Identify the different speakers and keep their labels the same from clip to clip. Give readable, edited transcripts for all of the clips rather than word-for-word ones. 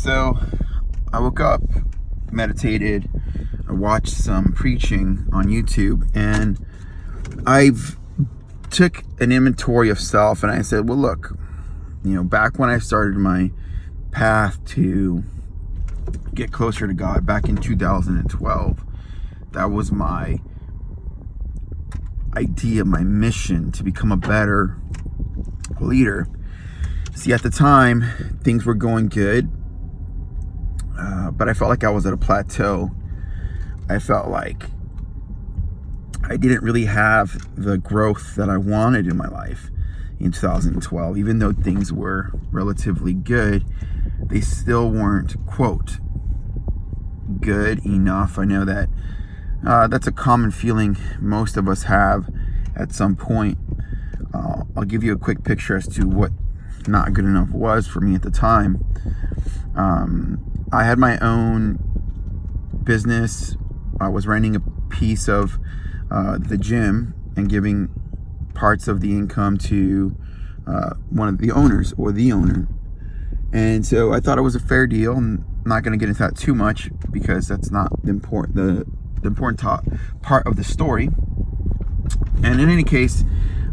Speaker 1: So I woke up, meditated, I watched some preaching on YouTube, and I've took an inventory of self, and I said, well, look, back when I started my path to get closer to God back in 2012, that was my idea, my mission to become a better leader. See, at the time, things were going good, but I felt like I was at a plateau. I felt like I didn't really have the growth that I wanted in my life in 2012. Even though things were relatively good, they still weren't, quote, good enough. I know that that's a common feeling most of us have at some point. I'll give you a quick picture as to what not good enough was for me at the time. I had my own business. I was renting a piece of the gym and giving parts of the income to one of the owners, or the owner. And so I thought it was a fair deal. I'm not going to get into that too much because that's not the important part of the story. And in any case,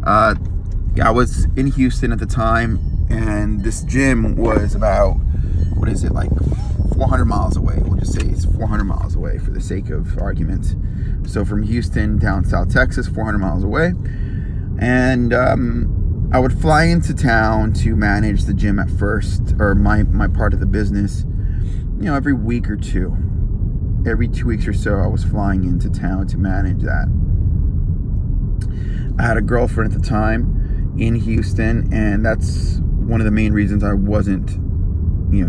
Speaker 1: I was in Houston at the time, and this gym was about, 400 miles away. We'll just say it's 400 miles away for the sake of argument. So from Houston down South Texas, 400 miles away. And I would fly into town to manage the gym at first, or my part of the business, every week or two. Every 2 weeks or so, I was flying into town to manage that. I had a girlfriend at the time in Houston, and that's one of the main reasons I wasn't,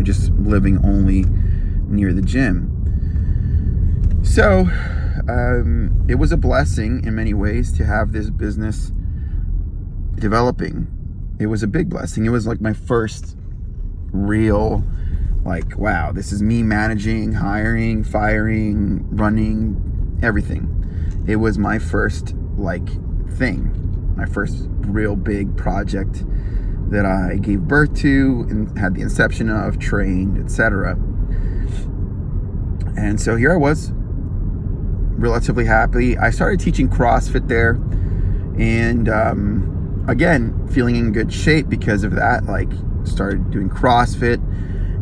Speaker 1: just living only near the gym. So it was a blessing in many ways to have this business developing. It was a big blessing. It was like my first real, wow, this is me managing, hiring, firing, running, everything. It was my first thing, my first real big project that I gave birth to and had the inception of, trained, etc. And so here I was, relatively happy. I started teaching CrossFit there, and again, feeling in good shape because of that. Started doing CrossFit,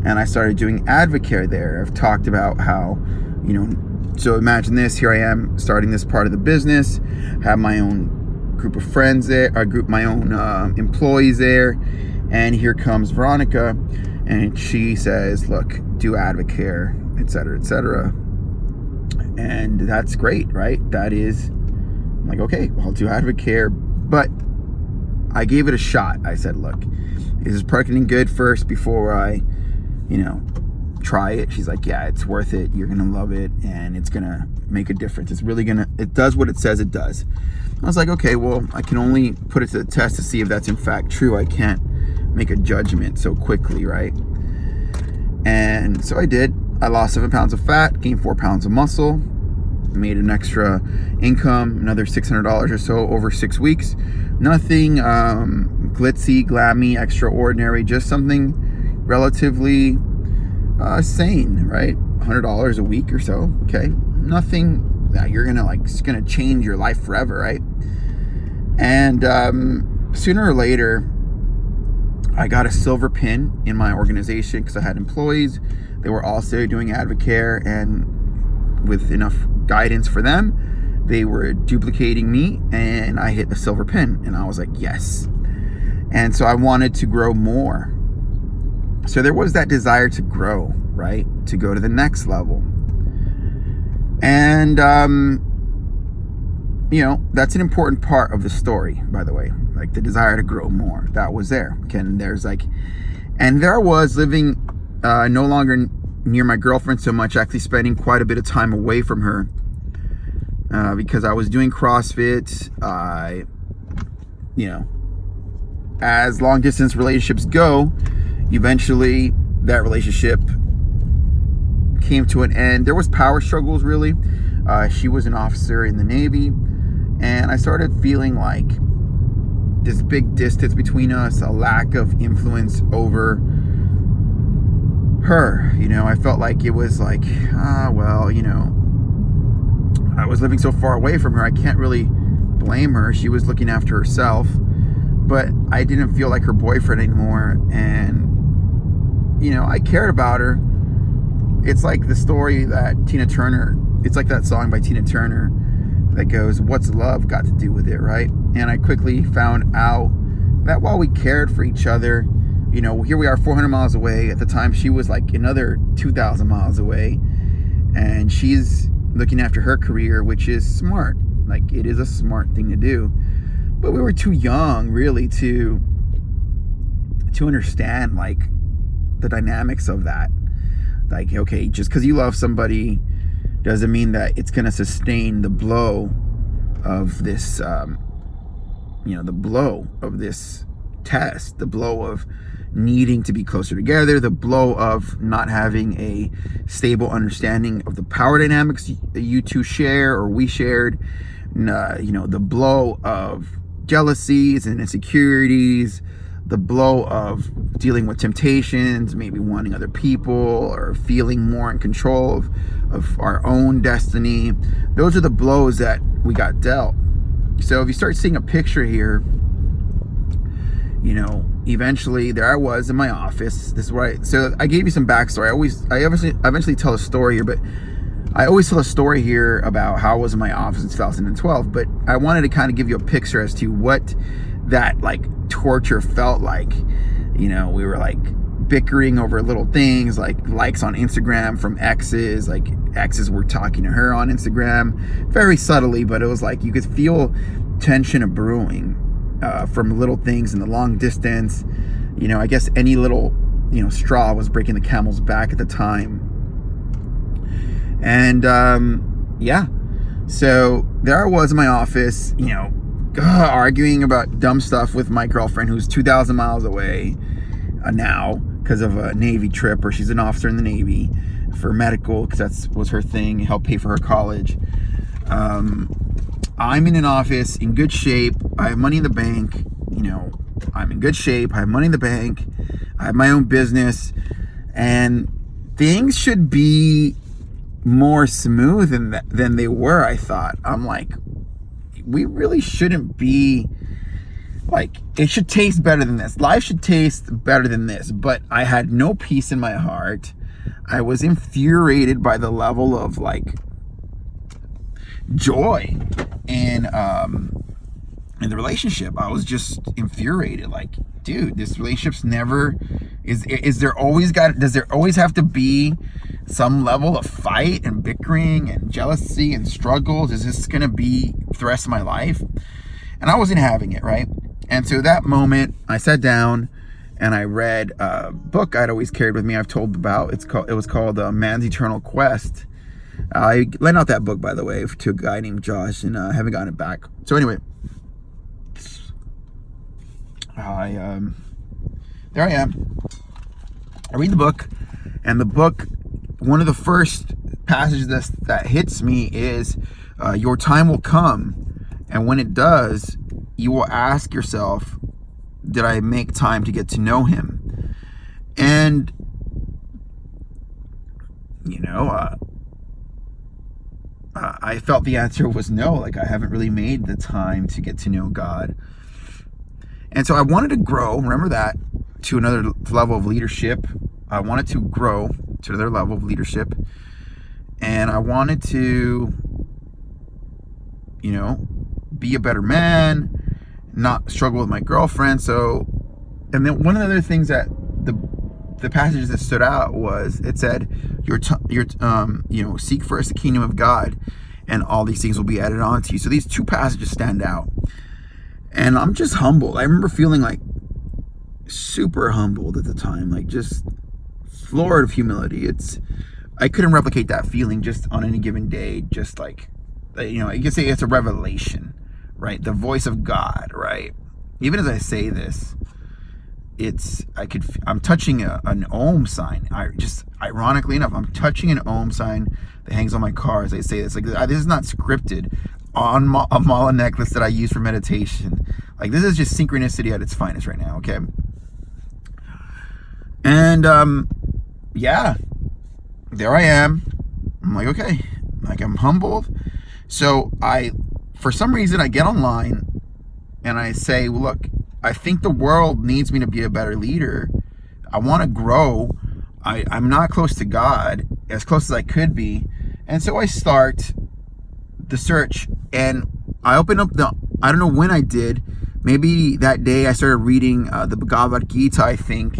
Speaker 1: and I started doing Advocare there. I've talked about how, so imagine this, here I am starting this part of the business, have my own group of friends there, my own employees there, and here comes Veronica, and she says, look, do Advocare, etc., etc. And that's great, right? That is, I'm like, okay, I'll do Advocare, but I gave it a shot. I said, look, is this marketing good first before I, try it? She's like, yeah, it's worth it. You're gonna love it, and it's gonna make a difference. It does what it says it does. I was like, okay, well, I can only put it to the test to see if that's in fact true. I can't make a judgment so quickly, right? And so I did. I lost 7 pounds of fat, gained 4 pounds of muscle, made an extra income, another $600 or so over 6 weeks. Nothing glitzy, glammy, extraordinary, just something relatively sane, right? $100 a week or so, okay? Nothing that you're it's gonna change your life forever, right? And sooner or later, I got a silver pin in my organization because I had employees. They were also doing Advocare, and with enough guidance for them, they were duplicating me, and I hit the silver pin, and I was like, yes. And so I wanted to grow more. So there was that desire to grow, right? To go to the next level. And, that's an important part of the story, by the way, the desire to grow more. That was there. And there I was living no longer near my girlfriend so much, actually spending quite a bit of time away from her because I was doing CrossFit. As long distance relationships go, eventually that relationship came to an end. There was power struggles, really. She was an officer in the Navy, and I started feeling like this big distance between us, a lack of influence over her. I felt like it was like, well, I was living so far away from her. I can't really blame her. She was looking after herself, but I didn't feel like her boyfriend anymore. And, I cared about her. It's like the story that it's like that song by Tina Turner that goes, "What's love got to do with it," right? And I quickly found out that while we cared for each other, here we are 400 miles away. At the time, she was like another 2,000 miles away. And she's looking after her career, which is smart. Like, it is a smart thing to do. But we were too young, really, to understand, like, the dynamics of that. Like, okay, just because you love somebody doesn't mean that it's going to sustain the blow of this, the blow of this test, the blow of needing to be closer together, the blow of not having a stable understanding of the power dynamics that you two share or we shared, the blow of jealousies and insecurities, the blow of dealing with temptations, maybe wanting other people or feeling more in control of our own destiny. Those are the blows that we got dealt. So if you start seeing a picture here, eventually there I was in my office. This is what so I gave you some backstory. I eventually tell a story here, but I always tell a story here about how I was in my office in 2012, but I wanted to kind of give you a picture as to what that like torture felt like. We were like bickering over little things like likes on Instagram from exes. Like exes were talking to her on Instagram very subtly, but it was like you could feel tension of brewing from little things in the long distance. I guess any little straw was breaking the camel's back at the time. And so there I was in my office, arguing about dumb stuff with my girlfriend who's 2,000 miles away now because of a Navy trip, or she's an officer in the Navy for medical, because that was her thing, help pay for her college. I'm in an office in good shape. I have money in the bank. I'm in good shape. I have money in the bank. I have my own business, and things should be more smooth than they were. I thought. I'm like, we really shouldn't be like, it should taste better than this. Life should taste better than this. But I had no peace in my heart. I was infuriated by the level of like joy in the relationship. I was just infuriated. Like, dude, this relationship's never does there always have to be some level of fight and bickering and jealousy and struggles? Is this gonna be the rest of my life? And I wasn't having it, right? And so that moment I sat down and I read a book I'd always carried with me. I've told about. It was called Man's Eternal Quest. I lent out that book, by the way, to a guy named Josh, and I haven't gotten it back. So anyway, there I am. I read the book, and the book, one of the first passages that hits me is, your time will come, and when it does, you will ask yourself, did I make time to get to know him? And, I felt the answer was no. Like, I haven't really made the time to get to know God. And so I wanted to grow, remember that, to another level of leadership. I wanted to grow to another level of leadership. And I wanted to, be a better man, not struggle with my girlfriend. So, and then one of the other things that the passages that stood out was, it said, seek first the kingdom of God, and all these things will be added on to you. So these two passages stand out. And I'm just humbled. I remember feeling like super humbled at the time, like just floored of humility. I couldn't replicate that feeling just on any given day. Just like, you could say it's a revelation, right? The voice of God, right? Even as I say this, I'm touching an Om sign. Ironically enough, I'm touching an Om sign that hangs on my car as I say this. Like, this is not scripted on a mala necklace that I use for meditation. Like, this is just synchronicity at its finest right now, okay? And yeah, there I am. I'm like, okay, like I'm humbled. So for some reason, I get online and I say, look, I think the world needs me to be a better leader. I want to grow. I'm not close to God, as close as I could be. And so I start the search, and I open up I don't know when I did, maybe that day I started reading the Bhagavad Gita, I think.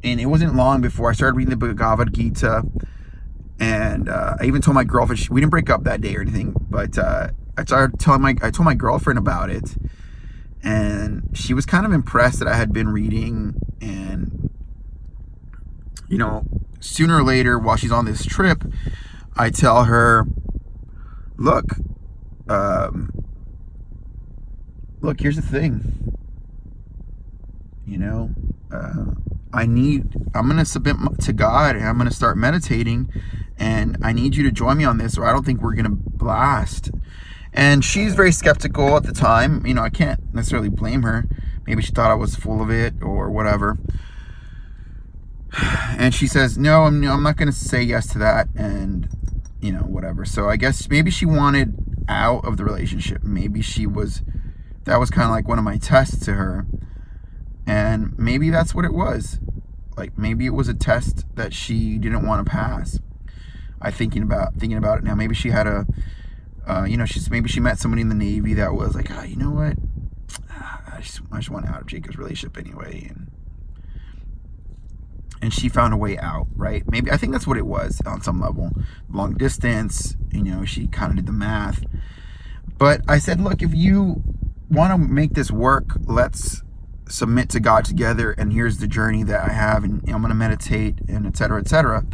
Speaker 1: And it wasn't long before I started reading the Bhagavad Gita. And I even told my girlfriend, we didn't break up that day or anything, but I told my girlfriend about it. And she was kind of impressed that I had been reading. And, you know, sooner or later, while she's on this trip, I tell her, look, here's the thing. You know, I'm going to submit to God, and I'm going to start meditating, and I need you to join me on this, or I don't think we're going to blast. And she's very skeptical at the time. You know, I can't necessarily blame her. Maybe she thought I was full of it or whatever. And she says, no, I'm not going to say yes to that, and, you know, whatever. So I guess maybe she wanted out of the relationship. Maybe that was kind of like one of my tests to her. And maybe that's what it was. Like, maybe it was a test that she didn't want to pass. I'm thinking about it now. Maybe she had maybe she met somebody in the Navy that was like, you know what? I just want out of Jacob's relationship anyway. And she found a way out, right? Maybe, I think that's what it was on some level. Long distance, you know, she kind of did the math. But I said, look, if you want to make this work, let's submit to God together, and here's the journey that I have, and I'm going to meditate, and et cetera, et cetera.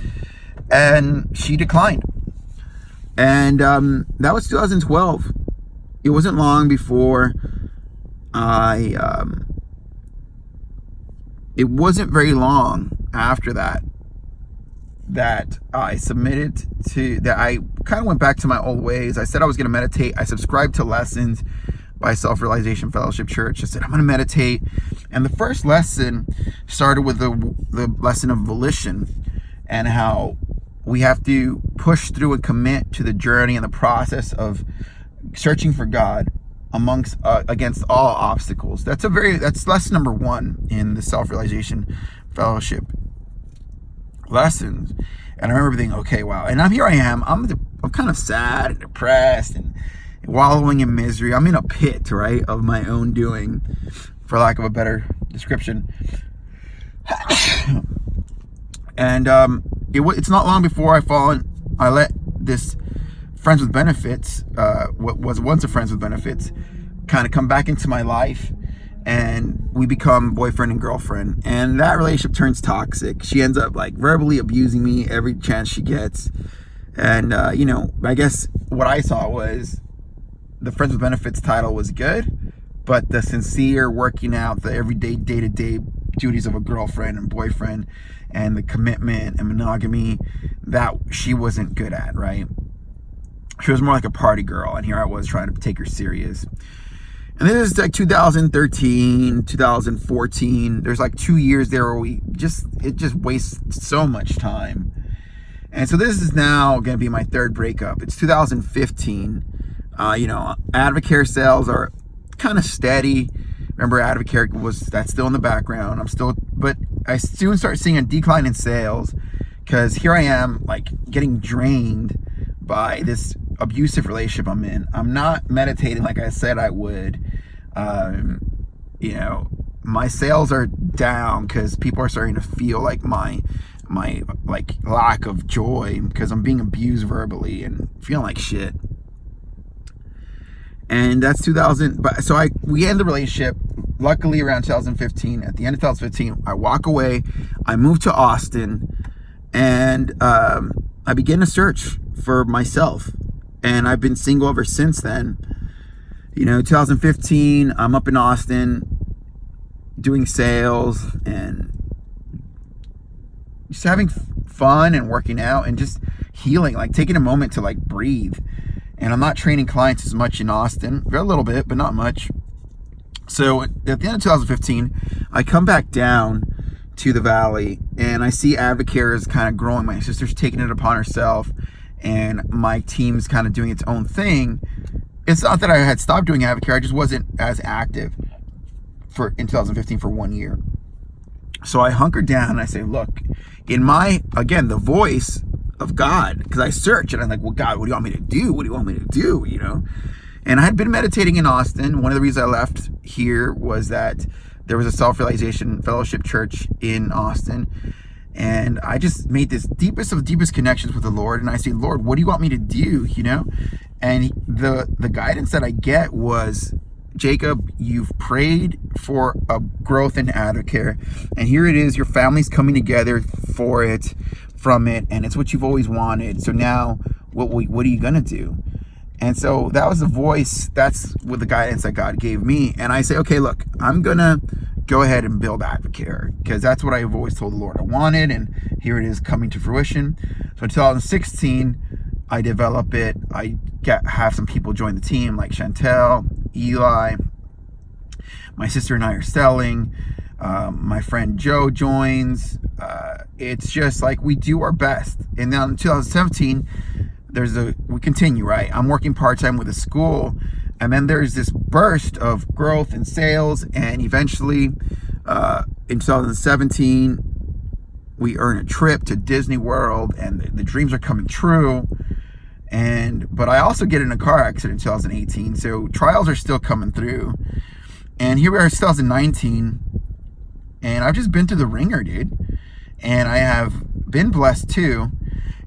Speaker 1: And she declined. And that was 2012. It wasn't long before it wasn't very long after that I submitted to, that I kind of went back to my old ways. I said I was going to meditate. I subscribed to lessons by Self-Realization Fellowship Church. I said, I'm going to meditate. And the first lesson started with the lesson of volition, and how we have to push through and commit to the journey and the process of searching for God against all obstacles. That's lesson number 1 in the Self-Realization Fellowship lessons. And I remember thinking, okay, wow. And here I am. I'm kind of sad and depressed and wallowing in misery. I'm in a pit, right, of my own doing, for lack of a better description. And it's not long before I let this Friends with Benefits, what was once a Friends with Benefits, kind of come back into my life, and we become boyfriend and girlfriend. And that relationship turns toxic. She ends up like verbally abusing me every chance she gets. And you know, I guess what I saw was the Friends with Benefits title was good, but the sincere working out, the everyday, day-to-day duties of a girlfriend and boyfriend, and the commitment and monogamy, that she wasn't good at, right? She was more like a party girl, and here I was trying to take her serious. And this is like 2013, 2014. There's like 2 years there where it just wastes so much time. And so this is now going to be my third breakup. It's 2015. You know, Advocare sales are kind of steady. Remember, Advocare that's still in the background. But I soon start seeing a decline in sales, because here I am, like, getting drained by this abusive relationship I'm in. I'm not meditating like I said I would. You know, my sales are down because people are starting to feel like my like lack of joy, because I'm being abused verbally and feeling like shit. And that's 2000. But so we end the relationship. Luckily, around 2015, at the end of 2015, I walk away. I move to Austin, and I begin to search for myself. And I've been single ever since then. You know, 2015, I'm up in Austin doing sales and just having fun and working out and just healing, like taking a moment to like breathe. And I'm not training clients as much in Austin, a little bit, but not much. So at the end of 2015, I come back down to the Valley, and I see Advocare is kind of growing. My sister's taking it upon herself, and my team's kind of doing its own thing. It's not that I had stopped doing Advocare, I just wasn't as active in 2015 for 1 year. So I hunkered down and I say, look, in my, again, the voice of God, because I search and I'm like, well, God, what do you want me to do? What do you want me to do? You know? And I had been meditating in Austin. One of the reasons I left here was that there was a Self-Realization Fellowship Church in Austin. And I just made this deepest of deepest connections with the Lord. And I say, Lord, what do you want me to do? You know? And the guidance that I get was, Jacob, you've prayed for a growth in Advocare, and here it is, your family's coming together for it, from it, and it's what you've always wanted. So now, what are you gonna do? And so that was the voice, that's what the guidance that God gave me. And I say, okay, look, I'm gonna go ahead and build Advocare, because that's what I've always told the Lord I wanted, and here it is coming to fruition. So in 2016, I develop it. I have some people join the team, like Chantel, Eli. My sister and I are selling. My friend Joe joins. It's just like we do our best. And now in 2017, we continue, right? I'm working part-time with a school, and then there's this burst of growth and sales, and eventually in 2017 we earn a trip to Disney World, and the dreams are coming true. But I also get in a car accident in 2018, so trials are still coming through. And here we are, 2019, and I've just been through the ringer, dude. And I have been blessed too.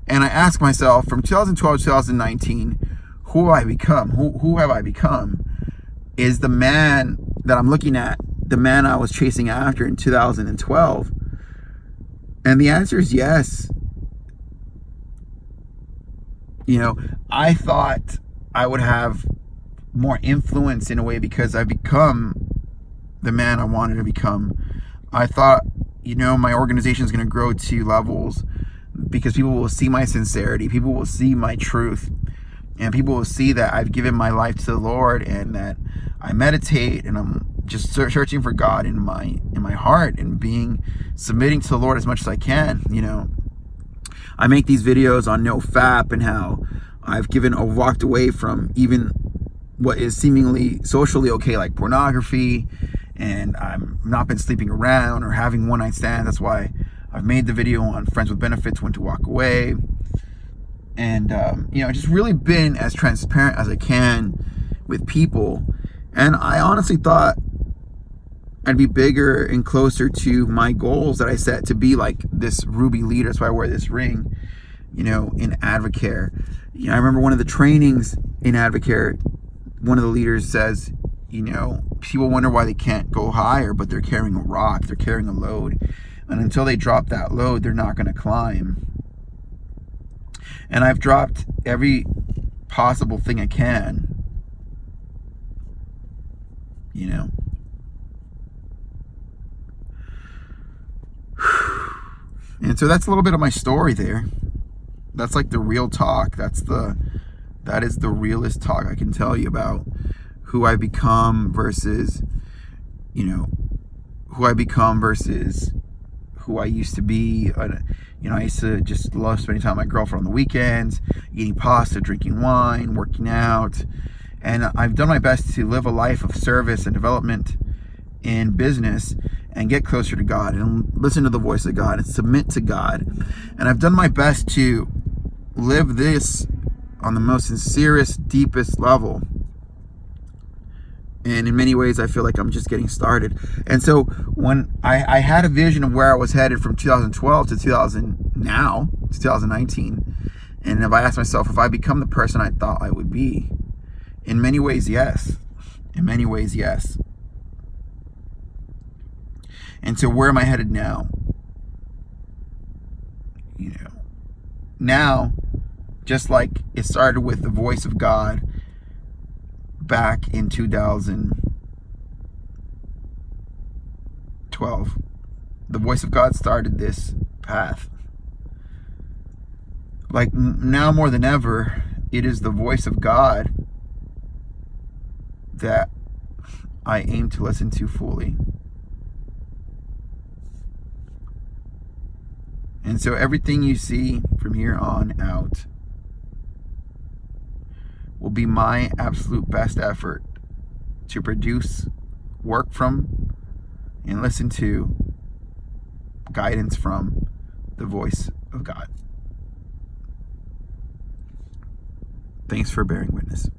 Speaker 1: And I ask myself, from 2012 to 2019, who have I become? Who have I become? Is the man that I'm looking at the man I was chasing after in 2012? And the answer is yes. You know, I thought I would have more influence in a way because I've become the man I wanted to become. I thought, you know, my organization is going to grow to levels because people will see my sincerity, people will see my truth, and people will see that I've given my life to the Lord, and that I meditate, and I'm just searching for God in my heart, and submitting to the Lord as much as I can. You know, I make these videos on no fap and how I've walked away from even what is seemingly socially okay, like pornography, and I've not been sleeping around or having one-night stands. That's why I've made the video on friends with benefits, when to walk away. And, you know, just really been as transparent as I can with people. And I honestly thought I'd be bigger and closer to my goals that I set to be like this Ruby leader. That's why I wear this ring, you know, in Advocare. You know, I remember one of the trainings in Advocare, one of the leaders says, you know, people wonder why they can't go higher, but they're carrying a rock, they're carrying a load. And until they drop that load, they're not going to climb. And I've dropped every possible thing I can, you know. And so that's a little bit of my story there. That's like the real talk. That is the realest talk I can tell you about who I become versus, you know, who I become versus who I used to be. You know, I used to just love spending time with my girlfriend on the weekends, eating pasta, drinking wine, working out. And I've done my best to live a life of service and development in business and get closer to God and listen to the voice of God and submit to God. And I've done my best to live this on the most sincerest, deepest level. And in many ways, I feel like I'm just getting started. And so when I had a vision of where I was headed from 2012 to 2019, and if I asked myself if I become the person I thought I would be, in many ways, yes. In many ways, yes. And so where am I headed now? You know, now, just like it started with the voice of God back in 2012, the voice of God started this path. Like now more than ever, it is the voice of God that I aim to listen to fully. And so everything you see from here on out will be my absolute best effort to produce, work from, and listen to guidance from the voice of God. Thanks for bearing witness.